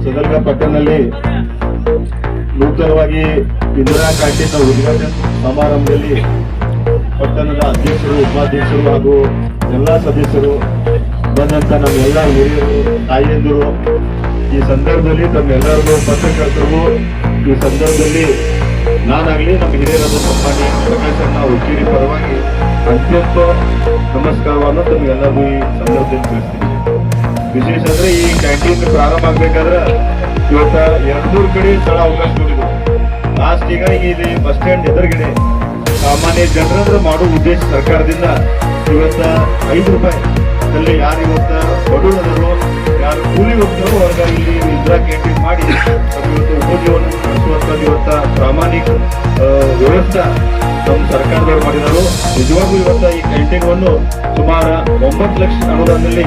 ಸದರ್ಗ ಪಟ್ಟಣದಲ್ಲಿ ನೂತನವಾಗಿ ಇಂದಿರಾ ಕ್ಯಾಂಟೀನ್ ಉದ್ಘಾಟನಾ ಸಮಾರಂಭದಲ್ಲಿ ಪಟ್ಟಣದ ಅಧ್ಯಕ್ಷರು, ಉಪಾಧ್ಯಕ್ಷರು ಹಾಗೂ ಎಲ್ಲ ಸದಸ್ಯರು ಬಂದಂತ ನಮ್ಮೆಲ್ಲ ಹಿರಿಯರು, ತಾಯಿಯಂದಿರು, ಈ ಸಂದರ್ಭದಲ್ಲಿ ತಮ್ಮೆಲ್ಲರಿಗೂ ಪತ್ರಕರ್ತರಿಗೂ ಈ ಸಂದರ್ಭದಲ್ಲಿ ನಾನಾಗ್ಲಿ ನಮ್ಮ ಹಿರಿಯರಾದ ಸನ್ಮಾನ್ಯ ಪ್ರಕಾಶನ ಹುಕ್ಕೇರಿ ಪರವಾಗಿ ಅತ್ಯಂತ ನಮಸ್ಕಾರವನ್ನು ತಮಗೆಲ್ಲರಿಗೂ ಈ ಸಂದರ್ಭದಲ್ಲಿ ತಿಳಿಸ್ತೀನಿ. ವಿಶೇಷ ಅಂದ್ರೆ ಈ ಕ್ಯಾಂಟೀನ್ ಪ್ರಾರಂಭ ಆಗ್ಬೇಕಾದ್ರೆ ಇವತ್ತ 200 ಕಡೆ ಸ್ಥಳ ಅವಕಾಶ ನೋಡಿದ್ರು. ಲಾಸ್ಟ್ ಈಗ ಇಲ್ಲಿ ಬಸ್ ಸ್ಟ್ಯಾಂಡ್ ಎದುರುಗಡೆ ಸಾಮಾನ್ಯ ಜನರಂದ್ರೆ ಮಾಡೋ ಉದ್ದೇಶ ಸರ್ಕಾರದಿಂದ ಇವತ್ತ 5 ರೂಪಾಯಿ ಯಾರು ಇವತ್ತ ಬಡವರು ಯಾರು ಕೂಲಿ ಹೋಗ್ತಾರೋ ಅವ್ರಿಗೆ ಇಲ್ಲಿ ಇಂದಿರಾ ಕ್ಯಾಂಟೀನ್ ಮಾಡಿ ಇವತ್ತು ಉಪಜೀವನ ನಡೆಸುವಂತ ಇವತ್ತ ಪ್ರಾಮಾಣಿಕ ವ್ಯವಸ್ಥೆ ನಮ್ಮ ಸರ್ಕಾರದವರು ಮಾಡಿದರು. ನಿಜವಾಗ್ಲೂ ಇವತ್ತ ಈ ಕ್ಯಾಂಟೀನ್ ಅನ್ನು ಸುಮಾರು 9 ಲಕ್ಷ ಅನುದಾನದಲ್ಲಿ